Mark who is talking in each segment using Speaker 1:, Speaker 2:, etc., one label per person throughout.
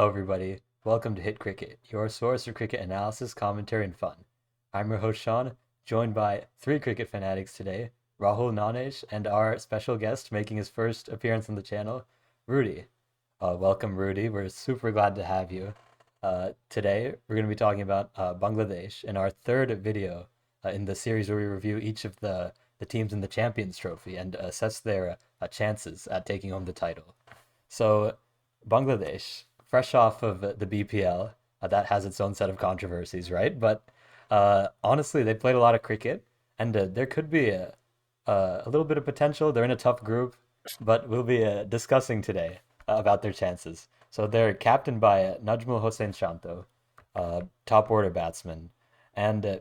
Speaker 1: Hello, everybody. Welcome to Hit Cricket, your source for cricket analysis, commentary, and fun. I'm your host, Sean, joined by three cricket fanatics today, Rahul Nanesh, and our special guest making his first appearance on the channel, Rudy. Welcome, Rudy. We're super glad to have you. Today, we're going to be talking about Bangladesh in our third video in the series where we review each of the teams in the Champions Trophy and assess their chances at taking home the title. So, Bangladesh, fresh off of the BPL, that has its own set of controversies, right? But honestly, they played a lot of cricket, and there could be a little bit of potential. They're in a tough group, but we'll be discussing today about their chances. So they're captained by Najmul Hossain Shanto, top order batsman, and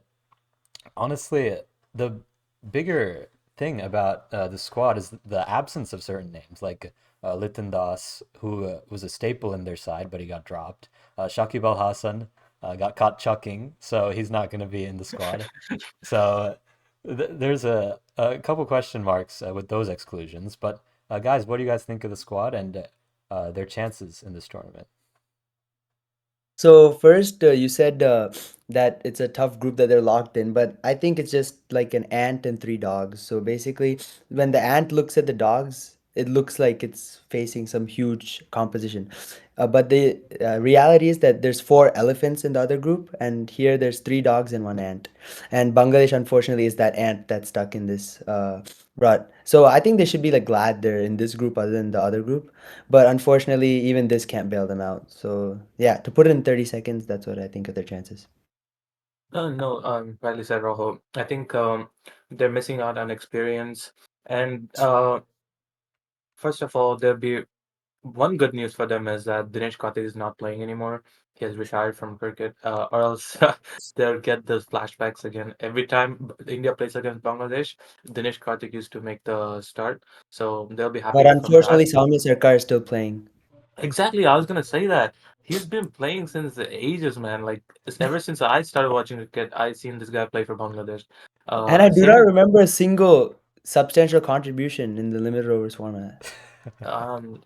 Speaker 1: honestly, the bigger thing about the squad is the absence of certain names, like Litton, who was a staple in their side, but he got dropped. Shakib Al Hassan got caught chucking, so he's not going to be in the squad. So there's a couple question marks with those exclusions. But guys, what do you guys think of the squad and their chances in this tournament?
Speaker 2: So first, you said that it's a tough group that they're locked in, but I think it's just like an ant and three dogs. So basically, when the ant looks at the dogs, it looks like it's facing some huge composition. But the reality is that there's four elephants in the other group, and here there's three dogs and one ant. And Bangladesh, unfortunately, is that ant that's stuck in this rut. So I think they should be like glad they're in this group other than the other group. But unfortunately, even this can't bail them out. So yeah, to put it in 30 seconds, that's what I think of their chances.
Speaker 3: No, rightly said, Rahul. I think they're missing out on experience. And first of all, there'll be one good news for them is that Dinesh Karthik is not playing anymore. He has retired from cricket, or else they'll get those flashbacks again. Every time India plays against Bangladesh, Dinesh Karthik used to make the start, so they'll be
Speaker 2: But
Speaker 3: happy from that.
Speaker 2: unfortunately, Soumya Sarkar is still playing.
Speaker 3: Exactly, I was gonna say that. He's been playing since the ages, man. Like ever since I started watching cricket, I seen this guy play for Bangladesh.
Speaker 2: And I do
Speaker 3: Same
Speaker 2: not
Speaker 3: with
Speaker 2: remember a single substantial contribution in the limited overs format.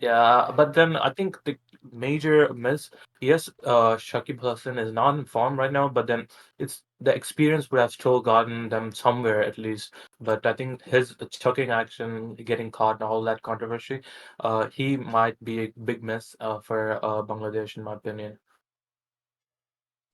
Speaker 3: Yeah, but then I think the major miss, yes, Shakib Hossain is not in form right now, but then it's the experience would have still gotten them somewhere at least. But I think his chucking action, getting caught, and all that controversy, he might be a big miss for Bangladesh, in my opinion.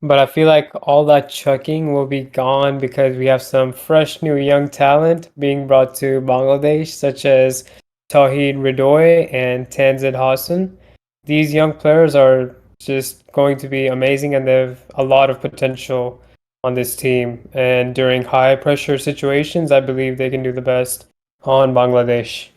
Speaker 4: But I feel like all that chucking will be gone because we have some fresh new young talent being brought to Bangladesh, such as Towhid Hridoy and Tanzid Hassan. These young players are just going to be amazing and they have a lot of potential on this team. And during high pressure situations, I believe they can do the best on Bangladesh.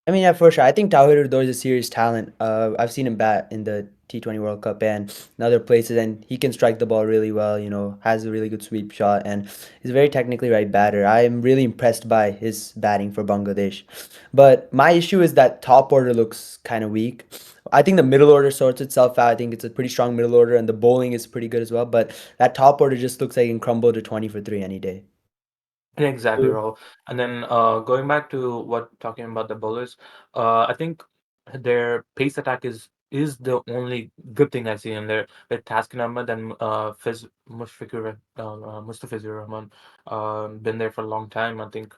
Speaker 2: I mean, yeah, for sure. I think Towhid Hridoy is a serious talent. I've seen him bat in the T20 World Cup and in other places, and he can strike the ball really well. Has a really good sweep shot, and he's a very technically right batter. I am really impressed by his batting for Bangladesh. But my issue is that top order looks kind of weak. I think the middle order sorts itself out. I think it's a pretty strong middle order, and the bowling is pretty good as well. But that top order just looks like it can crumble to 20 for three any day.
Speaker 3: Yeah, exactly, Rahul. And then going back to what talking about the bowlers, I think their pace attack is the only good thing I see in there with Taskin Ahmed and Mustafizur Rahman. Been there for a long time, I think,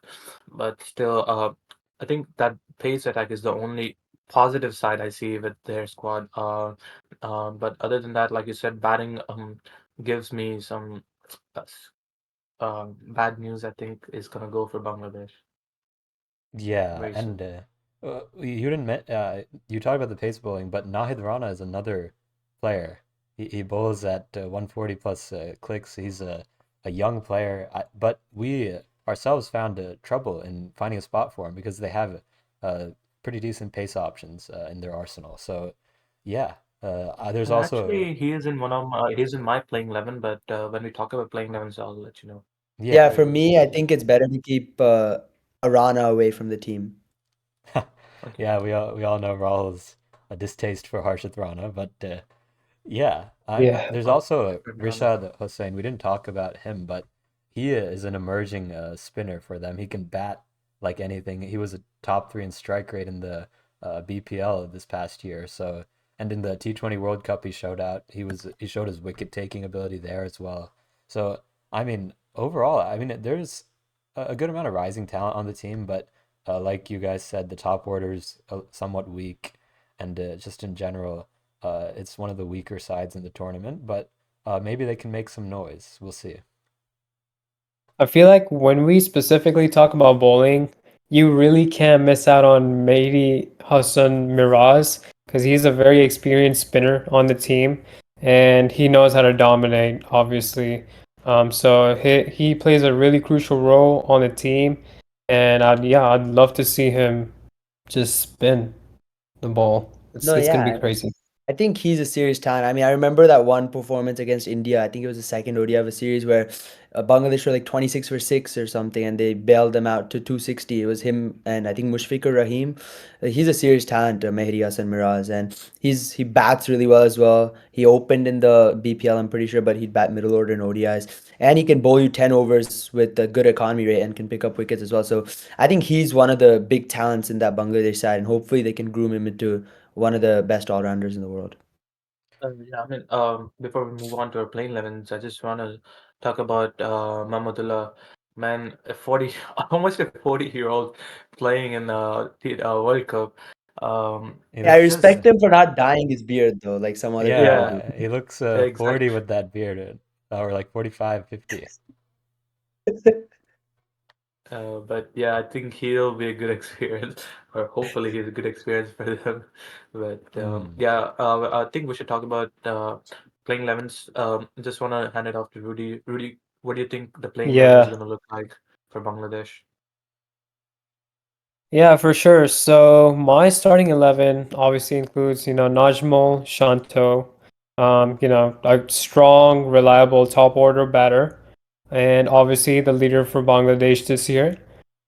Speaker 3: but still, I think that pace attack is the only positive side I see with their squad. But other than that, like you said, batting gives me some. Uh, bad news, I think, is gonna go for Bangladesh
Speaker 1: Yeah,
Speaker 3: very
Speaker 1: and
Speaker 3: soon.
Speaker 1: you didn't you talked about the pace bowling, but Nahid Rana is another player. He bowls at 140 plus clicks. He's a young player, but we ourselves found trouble in finding a spot for him because they have pretty decent pace options in their arsenal. So yeah, there's also
Speaker 3: Actually, he's in my playing 11, but when we talk about playing 11, so I'll let you know.
Speaker 2: Yeah,
Speaker 1: yeah.
Speaker 2: for
Speaker 3: Very
Speaker 2: me, I think it's better to keep Arana away from the team.
Speaker 3: okay.
Speaker 1: Yeah, we all know Rahul's a distaste for Harshit Rana, but yeah,
Speaker 4: Yeah.
Speaker 1: there's
Speaker 3: Oh,
Speaker 1: also
Speaker 3: Rana.
Speaker 1: Rishad Hossain. We didn't talk about him, but he is an emerging spinner for them. He can bat like anything. He was a top three in strike rate in the BPL this past year. So and in the T20 World Cup he showed his wicket taking ability there as well. So I mean, overall, I mean, there's a good amount of rising talent on the team, but like you guys said, the top order's somewhat weak, and just in general, it's one of the weaker sides in the tournament. But maybe they can make some noise. We'll see.
Speaker 4: I feel like when we specifically talk about bowling, you really can't miss out on maybe Hasan Miraz because he's a very experienced spinner on the team and he knows how to dominate, obviously. So he plays a really crucial role on the team, and I'd love to see him just spin the ball.
Speaker 2: No,
Speaker 4: It's gonna be
Speaker 2: yeah.
Speaker 4: crazy.
Speaker 2: I think he's a serious talent. I mean, I remember that one performance against India. I think it was the second ODI of a series where Bangladesh were like 26 for 6 or something, and they bailed them out to 260. It was him and I think Mushfiqur Rahim. He's a serious talent, Mehdi Hasan Miraz, and he bats really well as well. He opened in the BPL, I'm pretty sure, but he'd bat middle order in ODIs, and he can bowl you 10 overs with a good economy rate and can pick up wickets as well. So I think he's one of the big talents in that Bangladesh side, and hopefully they can groom him into one of the best all rounders in the world.
Speaker 3: Yeah, I mean, before we move on to our playing 11s, I just want to talk about Mahmudullah. Man, a 40, almost a 40-year-old playing in the World Cup.
Speaker 1: He
Speaker 2: Yeah, I
Speaker 1: looks
Speaker 2: respect him for not dyeing his beard though, like some other people
Speaker 3: Yeah,
Speaker 2: do.
Speaker 1: Yeah, he looks 40
Speaker 3: exactly.
Speaker 1: with that beard, or like 45, 50.
Speaker 3: But yeah, I think he'll be a good experience, or hopefully he's a good experience for them. But
Speaker 1: Hmm.
Speaker 3: yeah, I think we should talk about playing 11s. Just want to hand it off to Rudy. Rudy, what do you think the playing 11 is
Speaker 4: Yeah.
Speaker 3: going to look like for Bangladesh?
Speaker 4: Yeah, for sure. So my starting 11 obviously includes, Najmul Shanto, a strong, reliable top order batter, and obviously the leader for Bangladesh this year.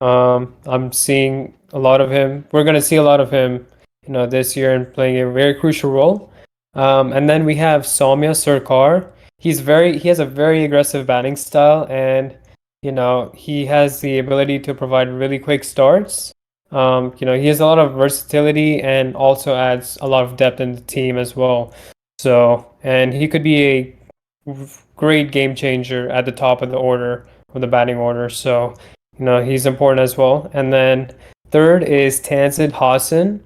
Speaker 4: I'm seeing a lot of him. We're going to see a lot of him, this year and playing a very crucial role. And then we have Soumya Sarkar. He has a very aggressive batting style, and he has the ability to provide really quick starts. He has a lot of versatility and also adds a lot of depth in the team as well. So, and he could be a great game changer at the top of the order, of the batting order. So, he's important as well. And then third is Towhid Hossain.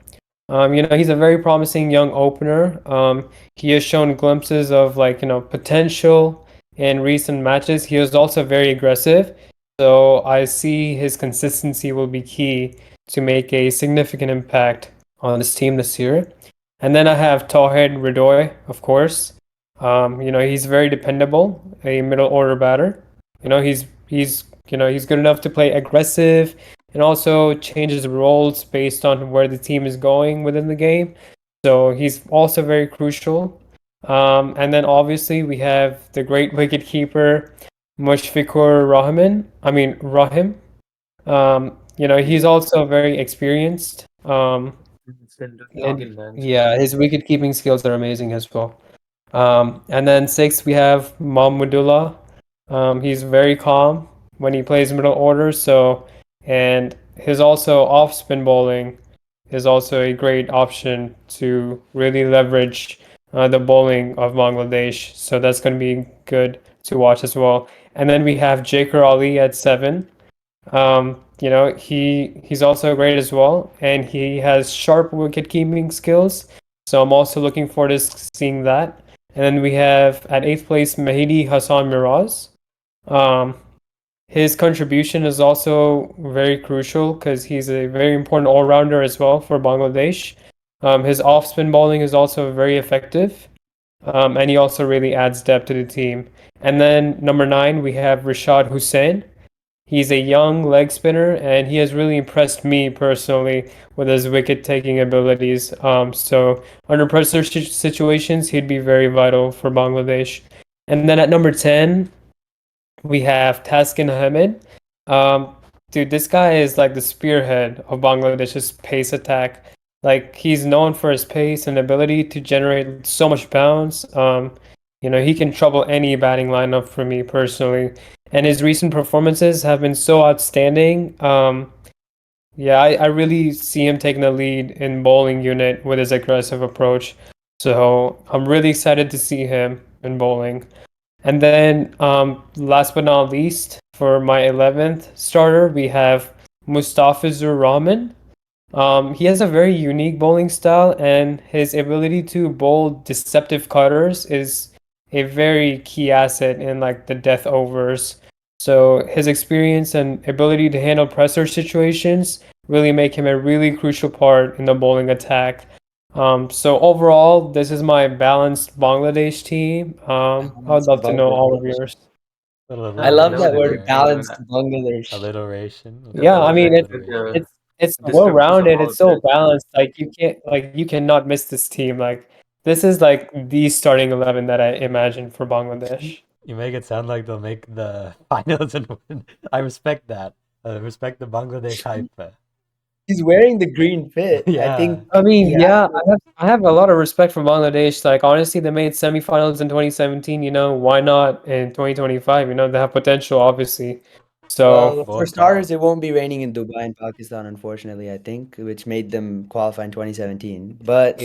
Speaker 4: He's a very promising young opener. He has shown glimpses of potential in recent matches. He was also very aggressive. So I see his consistency will be key to make a significant impact on this team this year. And then I have Towhid Hridoy, of course. He's very dependable, a middle order batter. He's good enough to play aggressive and also changes roles based on where the team is going within the game. So he's also very crucial. And then obviously we have the great wicketkeeper Mushfiqur Rahman. Rahim. He's also very experienced.
Speaker 3: It's been
Speaker 4: And
Speaker 3: talking, man.
Speaker 4: yeah, his wicket keeping skills are amazing as well. And then sixth, we have Mahmudullah. He's very calm when he plays middle order. And his also off spin bowling is also a great option to really leverage the bowling of Bangladesh. So that's going to be good to watch as well. And then we have Jakar Ali at seven. He's also great as well, and he has sharp wicket keeping skills. So I'm also looking forward to seeing that. And then we have at eighth place Mehdi Hasan Miraz. Um, his contribution is also very crucial because he's a very important all rounder as well for Bangladesh. His off spin bowling is also very effective, and he also really adds depth to the team. And then number nine, we have Rashad Hussain. He's a young leg spinner, and he has really impressed me personally with his wicket taking abilities. So under pressure situations, he'd be very vital for Bangladesh. And then at number 10, we have Taskin Ahmed. Um, Dude, this guy is like the spearhead of Bangladesh's pace attack. Like he's known for his pace and ability to generate so much bounce. He can trouble any batting lineup for me personally, and his recent performances have been so outstanding. Yeah, I really see him taking the lead in bowling unit with his aggressive approach. So I'm really excited to see him in bowling. And then, last but not least, for my 11th starter, we have Mustafizur Rahman. He has a very unique bowling style, and his ability to bowl deceptive cutters is a very key asset in like the death overs. So his experience and ability to handle pressure situations really make him a really crucial part in the bowling attack. So overall, this is my balanced Bangladesh team. I would
Speaker 2: Balanced
Speaker 4: love to know all of
Speaker 2: Bangladesh.
Speaker 4: yours.
Speaker 2: I
Speaker 3: I
Speaker 2: love
Speaker 3: would
Speaker 2: that
Speaker 3: agree
Speaker 2: word,
Speaker 3: with you. I mean,
Speaker 2: balanced Bangladesh.
Speaker 1: Alliteration. We'll
Speaker 4: Yeah,
Speaker 1: call
Speaker 4: I
Speaker 1: it
Speaker 3: very
Speaker 4: mean
Speaker 3: good
Speaker 1: alliteration.
Speaker 4: it's well
Speaker 3: descriptions of
Speaker 4: rounded.
Speaker 3: all
Speaker 4: It's
Speaker 3: of
Speaker 4: so
Speaker 3: this.
Speaker 4: balanced. Like you cannot miss this team. Like this is like the starting 11 that I imagine for Bangladesh.
Speaker 1: You make it sound like they'll make the finals and win. I respect that. I respect the Bangladesh hype.
Speaker 2: He's wearing the green fit. I
Speaker 1: Yeah.
Speaker 2: think
Speaker 4: I
Speaker 2: he
Speaker 4: mean,
Speaker 2: has
Speaker 4: yeah,
Speaker 2: to.
Speaker 4: I have a lot of respect for Bangladesh. Like honestly, they made semifinals in 2017. Why not in 2025? They have potential, obviously. So
Speaker 2: Well, for
Speaker 1: Bold
Speaker 2: starters,
Speaker 1: call.
Speaker 2: it won't be raining in Dubai and Pakistan, unfortunately, I think, which made them qualify in 2017. But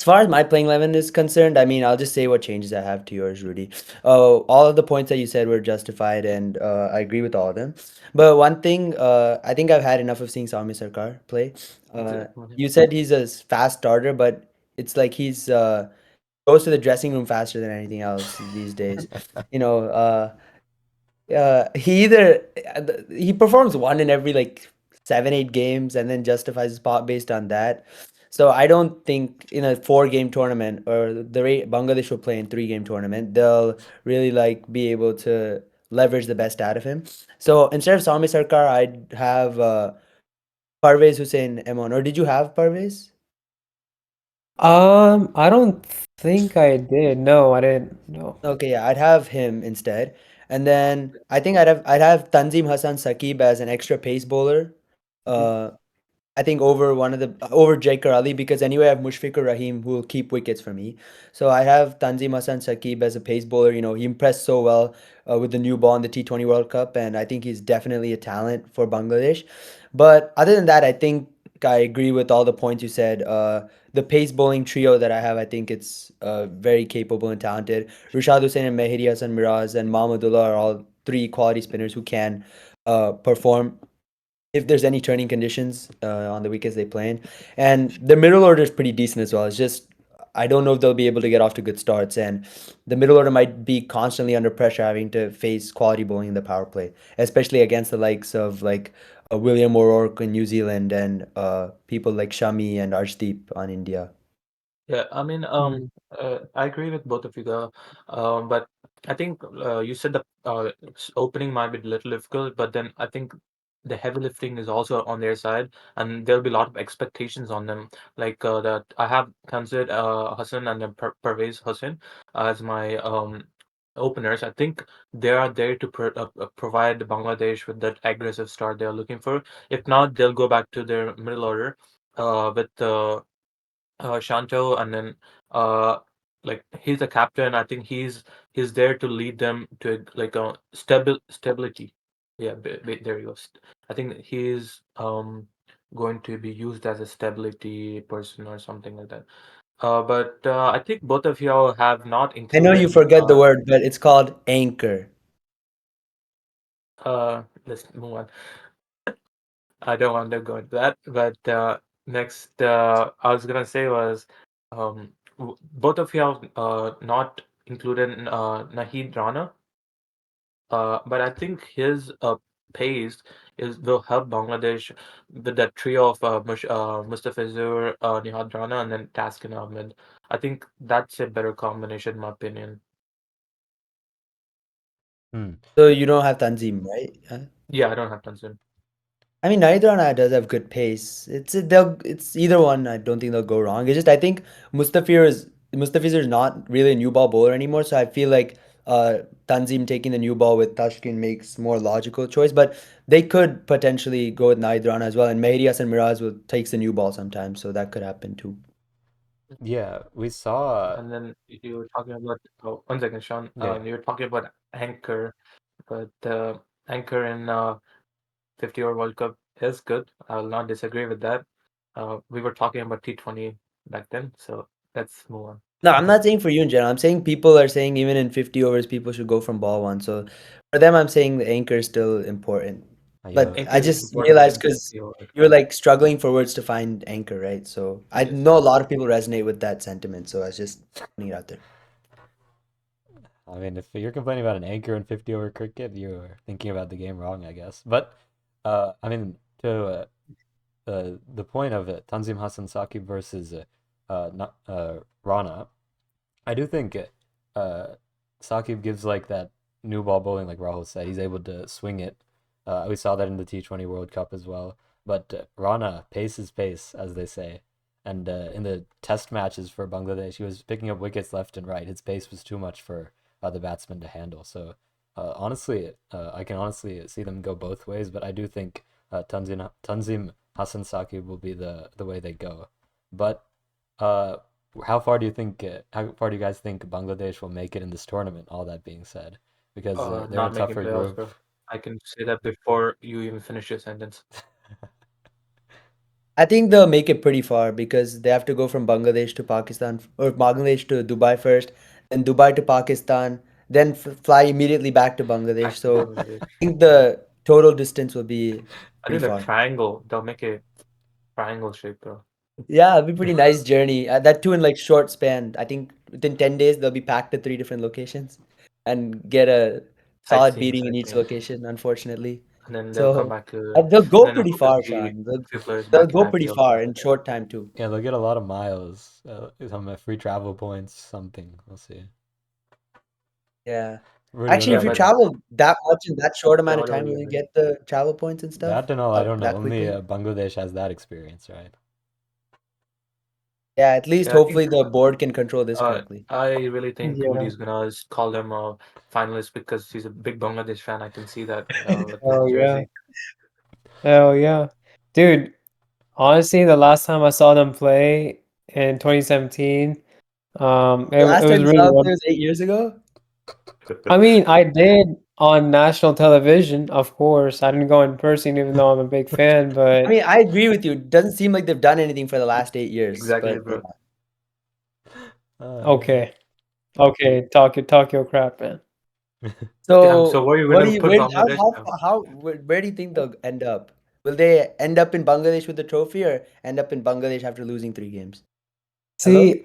Speaker 2: as far as my playing 11 is concerned, I mean, I'll just say what changes I have to yours, Rudy. All of the points that you said were justified, and I agree with all of them. But one thing, I think I've had enough of seeing Sami Sarkar play. Uh, you said he's a fast starter, but it's like goes to the dressing room faster than anything else these days. You know, he performs one in every like 7 8 games and then justifies his spot based on that. So I don't think in a 4 game tournament or the rate Bangladesh will play in 3 game tournament, they'll really like be able to leverage the best out of him. So instead of Sami Sarkar, I'd have Parvez Hussein Emon. Or did you have Parvez?
Speaker 4: I don't think I did. No, I didn't. No.
Speaker 2: Okay, yeah, I'd have him instead. And then I think I'd have Tanzim Hassan Saqib as an extra pace bowler. Uh, I think over Jaker Ali because anyway I have Mushfiqur Rahim who will keep wickets for me. So I have Tanzim Hassan Saqib as a pace bowler. He impressed so well with the new ball in the T20 World Cup, and I think he's definitely a talent for Bangladesh. But other than that, I think I agree with all the points you said. The pace bowling trio that I have, I think it's very capable and talented. Rushad Hussain and Mehdi Hasan Miraz and Mahmudullah are all three quality spinners who can perform if there's any turning conditions on the wickets they play in. And the middle order is pretty decent as well. It's just I don't know if they'll be able to get off to good starts, and the middle order might be constantly under pressure, having to face quality bowling in the power play, especially against the likes of like William O'Rourke in New zealand and people like Shami and Arshdeep on India.
Speaker 3: Yeah, I mean,
Speaker 4: Hmm.
Speaker 3: I agree with both of you there. But I think you said the opening might be a little difficult, but then I think the heavy lifting is also on their side, and there'll be a lot of expectations on them. Like that, I have considered Hassan and then Pervez Hussain as my openers. I think they are there to provide Bangladesh with that aggressive start they're looking for. If not, they'll go back to their middle order with Shanto, and then uh, like he's a captain. I think he's there to lead them to like a stability. Yeah, there you go. I think he's going to be used as a stability person or something like that. But I think both of y'all have not
Speaker 2: I know you
Speaker 3: included.
Speaker 2: forget the word, but it's called anchor.
Speaker 3: Let's move on. I don't want to go into that. But next, I was gonna say was, both of you have not included Nahid Rana, but I think his pace is will help Bangladesh with that trio of Mustafizur, Nihad Rana, and then Taskin Ahmed. I think that's a better combination, in my opinion.
Speaker 1: Hmm.
Speaker 2: So you don't have Tanzim, right?
Speaker 3: Yeah, I don't have Tanzim.
Speaker 2: I mean, neither one does have good pace. It's either one. I don't think they'll go wrong. It's just I think Mustafizur is not really a new ball bowler anymore. So I feel like Tanzim taking the new ball with Tashkin makes more logical choice. But they could potentially go with Naidran as well. And Mehdi Hasan Miraz will takes the new ball sometimes, so that could happen too.
Speaker 1: Yeah, we saw.
Speaker 3: And then you were talking about, oh, 1 second, Sean.
Speaker 1: Yeah.
Speaker 3: You were talking about Anchor, but Anchor in 50 over World Cup is good. I will not disagree with that. We were talking about T20 back then, so Let's move on.
Speaker 2: No, I'm not saying for you in general. I'm saying people are saying even in 50 overs, people should go from ball one. So for them, I'm saying the anchor is still important. But
Speaker 3: Anchor
Speaker 2: I
Speaker 3: is
Speaker 2: just
Speaker 3: important
Speaker 2: realized
Speaker 3: in
Speaker 2: because
Speaker 3: 50 overs.
Speaker 2: you're like struggling for words to find anchor, right? So I
Speaker 3: Yes.
Speaker 2: know a lot of people resonate with that sentiment. So I was just putting it out there.
Speaker 1: I mean, if you're complaining about an anchor in 50 over cricket, you're thinking about the game wrong, I guess. But I mean, to the point of it, Tanzim Hassan Saqib versus Rana, I do think Saqib gives like that new ball bowling, like Rahul said. He's able to swing it. We saw that in the T20 World Cup as well. But Rana, pace is pace, as they say. And in the test matches for Bangladesh, he was picking up wickets left and right. His pace was too much for the batsman to handle. So honestly, I can honestly see them go both ways. But I do think Tanzim Hassan Saqib will be the way they go. But how far do you guys think Bangladesh will make it in this tournament? All that being said, because they're in a
Speaker 3: Not making
Speaker 1: tougher
Speaker 3: playoffs,
Speaker 1: group.
Speaker 3: bro. I can say that before you even finish your sentence.
Speaker 2: I think they'll make it pretty far because they have to go from Bangladesh to Pakistan or Bangladesh to Dubai first, then Dubai to Pakistan, then fly immediately back to Bangladesh.
Speaker 3: Back to
Speaker 2: So
Speaker 3: Bangladesh.
Speaker 2: I think the total distance will be
Speaker 3: I
Speaker 2: pretty
Speaker 3: think the
Speaker 2: far.
Speaker 3: triangle, they'll make a triangle shape, bro.
Speaker 2: Yeah, it'll be pretty nice journey. That too in like short span. I think within 10 days they'll be packed to 3 different locations and get a solid beating in each
Speaker 3: Sightseeing.
Speaker 2: location, unfortunately.
Speaker 3: And then they'll come
Speaker 2: So
Speaker 3: back to,
Speaker 2: they'll
Speaker 3: and
Speaker 2: go
Speaker 3: then
Speaker 2: pretty
Speaker 3: we'll
Speaker 2: far,
Speaker 3: see
Speaker 2: Sean.
Speaker 3: a few players
Speaker 2: They'll
Speaker 3: back in
Speaker 2: go pretty
Speaker 3: IPL.
Speaker 2: far in short time too.
Speaker 1: Yeah, they'll get a lot of miles, some free travel points, something. We'll see.
Speaker 2: Yeah.
Speaker 1: Rudy, what
Speaker 2: Actually, if
Speaker 1: about
Speaker 2: you
Speaker 1: you?
Speaker 2: travel that much in that short amount of
Speaker 3: What
Speaker 2: time,
Speaker 3: about
Speaker 2: will
Speaker 3: you,
Speaker 2: you
Speaker 3: man?
Speaker 2: get the travel points and stuff
Speaker 1: That and all, I don't know.
Speaker 2: that
Speaker 1: Only
Speaker 2: quickly?
Speaker 1: Bangladesh has that experience, right?
Speaker 2: Yeah, at least
Speaker 3: Yeah, I
Speaker 2: hopefully
Speaker 3: think
Speaker 2: the board can control this correctly.
Speaker 3: I really think
Speaker 4: Yeah.
Speaker 3: Rudy's gonna call them a finalist because he's a big Bangladesh fan. I can see that with
Speaker 4: Oh
Speaker 3: his
Speaker 4: yeah.
Speaker 3: jersey.
Speaker 4: Hell yeah. Dude, honestly, the last time I saw them play in 2017, it
Speaker 2: The last
Speaker 4: was
Speaker 2: time you
Speaker 4: really
Speaker 2: saw them
Speaker 4: wonderful.
Speaker 2: play was 8 years ago?
Speaker 4: I mean, I did on national television, of course. I didn't go in person, even though I'm a big fan,
Speaker 2: I
Speaker 4: but
Speaker 2: mean, I agree with you. It doesn't seem like they've done anything for the last 8 years,
Speaker 3: Exactly,
Speaker 2: but
Speaker 3: bro.
Speaker 1: Yeah.
Speaker 4: okay. Okay, talk your crap, man.
Speaker 3: Damn, so
Speaker 2: So
Speaker 3: where are you
Speaker 2: what do
Speaker 3: gonna
Speaker 2: you
Speaker 3: put Bangladesh now?
Speaker 2: where do you think they'll end up? Will they end up in Bangladesh with the trophy or end up in Bangladesh after losing 3 games? Hello?
Speaker 4: See,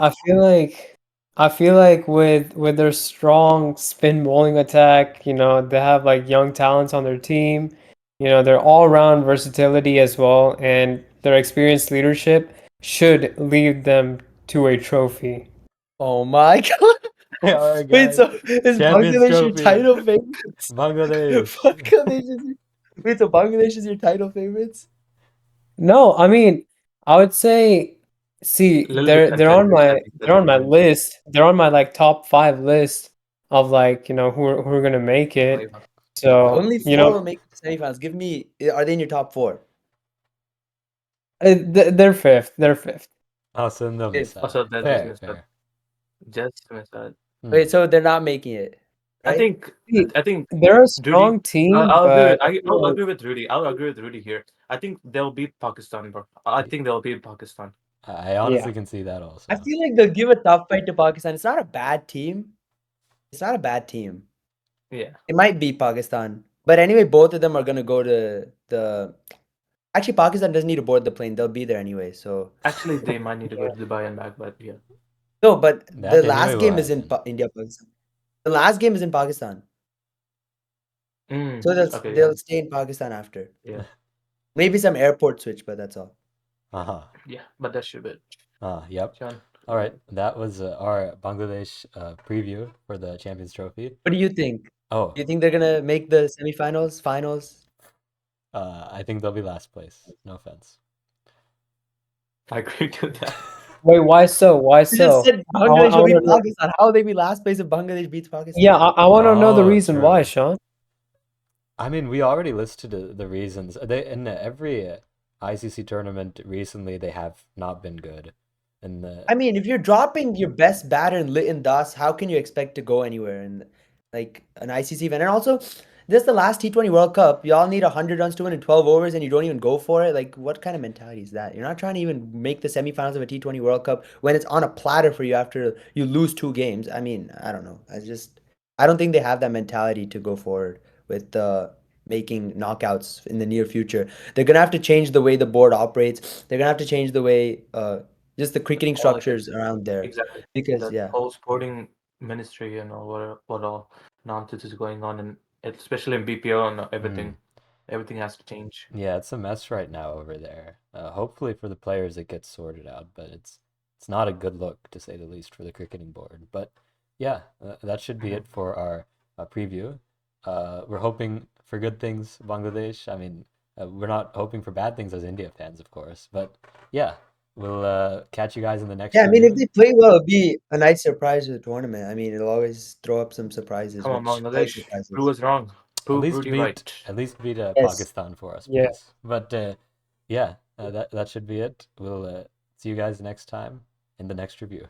Speaker 4: I feel like with their strong spin bowling attack, they have like young talents on their team. Their all-round versatility as well, and their experienced leadership should lead them to a trophy.
Speaker 2: Oh my God.
Speaker 1: All right,
Speaker 2: Wait,
Speaker 1: guys.
Speaker 2: so is
Speaker 1: Champions
Speaker 2: Bangladesh your
Speaker 1: Trophy.
Speaker 2: title favorites?
Speaker 1: Bangladesh.
Speaker 2: Wait, so Bangladesh is your title favorites?
Speaker 4: No, I mean, I would say, see,
Speaker 3: A little bit
Speaker 4: they're on
Speaker 3: contenders, I
Speaker 4: my
Speaker 3: think
Speaker 4: they're
Speaker 3: that's
Speaker 4: on
Speaker 3: what
Speaker 4: my
Speaker 3: you mentioned.
Speaker 4: list. They're on my like top 5 list of like, who are gonna make it.
Speaker 3: Flavor.
Speaker 4: So,
Speaker 2: Only four will make the semifinals. Give me, are they in your top four?
Speaker 4: they're fifth. They're fifth.
Speaker 1: Oh, so they'll miss out.
Speaker 3: Also, that just
Speaker 1: Fair,
Speaker 3: missed out.
Speaker 1: fair.
Speaker 3: Just missed out.
Speaker 2: Wait, so they're not making it,
Speaker 3: I
Speaker 2: right?
Speaker 3: think
Speaker 4: See,
Speaker 3: I think
Speaker 4: they're a
Speaker 3: Rudy.
Speaker 4: strong team,
Speaker 3: I'll agree
Speaker 4: but
Speaker 3: with
Speaker 4: I feel
Speaker 3: I'll
Speaker 4: like
Speaker 3: agree with Rudy. I'll agree with Rudy here. I think they'll beat Pakistan, bro. I think they'll beat Pakistan.
Speaker 1: I
Speaker 4: yeah.
Speaker 1: honestly can see that also.
Speaker 2: I feel like they'll give a tough fight to Pakistan. It's not a bad team. It's not a bad team.
Speaker 3: Yeah.
Speaker 2: It might beat Pakistan. But anyway, both of them are gonna go to the. Actually, Pakistan doesn't need to board the plane. They'll be there anyway. So
Speaker 3: Actually, they might need to go to Dubai and back, but yeah.
Speaker 2: no, but the
Speaker 1: That anyway
Speaker 2: last
Speaker 1: will
Speaker 2: game is in
Speaker 1: happen.
Speaker 2: India, Pakistan. The last game is in Pakistan. So
Speaker 3: Okay.
Speaker 2: they'll stay in Pakistan after.
Speaker 3: Yeah.
Speaker 2: Maybe some airport switch, but that's all.
Speaker 1: Uh-huh.
Speaker 3: Yeah. But that should be it.
Speaker 1: Yep.
Speaker 3: John.
Speaker 1: All right, that was our Bangladesh preview for the Champions Trophy.
Speaker 2: What do you think?
Speaker 1: Oh,
Speaker 2: Do you think they're gonna make the semifinals, finals?
Speaker 1: I think they'll be last place. No offense.
Speaker 3: I agree to that.
Speaker 4: Wait, why so? Why
Speaker 2: You just
Speaker 4: so?
Speaker 2: said
Speaker 4: I
Speaker 2: Bangladesh will
Speaker 4: want
Speaker 2: beat
Speaker 4: to know.
Speaker 2: Pakistan. How will they be last place if Bangladesh beats Pakistan?
Speaker 4: Yeah, I want to know the
Speaker 1: Oh,
Speaker 4: reason why,
Speaker 1: true.
Speaker 4: Sean.
Speaker 1: I mean, we already listed the reasons. They in every ICC tournament recently, they have not been good. And
Speaker 2: I mean, if you're dropping your best batter in Litton Das, how can you expect to go anywhere in like an ICC event? And also, this is the last T20 World Cup. Y'all need 100 runs to win in 12 overs and you don't even go for it. Like, what kind of mentality is that? You're not trying to even make the semifinals of a T20 World Cup when it's on a platter for you after you lose 2 games. I mean, I don't know. I don't think they have that mentality to go forward with making knockouts in the near future. They're gonna have to change the way the board operates. They're gonna have to change the way just the cricketing
Speaker 3: Politics.
Speaker 2: structures around there.
Speaker 3: Exactly.
Speaker 2: Because
Speaker 3: That
Speaker 2: yeah.
Speaker 3: whole sporting ministry, what all nonsense is going on, and especially in BPO and everything. Everything has to change.
Speaker 1: Yeah, it's a mess right now over there. Hopefully for the players it gets sorted out, but it's not a good look to say the least for the cricketing board. But yeah, that should be it for our preview. We're hoping for good things, Bangladesh. I mean, we're not hoping for bad things as India fans, of course. But yeah, we'll catch you guys in the next
Speaker 2: Yeah, I mean, if
Speaker 1: review.
Speaker 2: they play well, it'll be a nice surprise to the tournament. I mean, it'll always throw up some surprises,
Speaker 3: Come on,
Speaker 2: which I like
Speaker 3: Bangladesh.
Speaker 2: surprises.
Speaker 3: Prove us wrong. Prove you right.
Speaker 1: At least beat
Speaker 2: Yes.
Speaker 1: Pakistan for us,
Speaker 4: Yeah.
Speaker 1: please. But yeah, that should be it. We'll see you guys next time in the next review.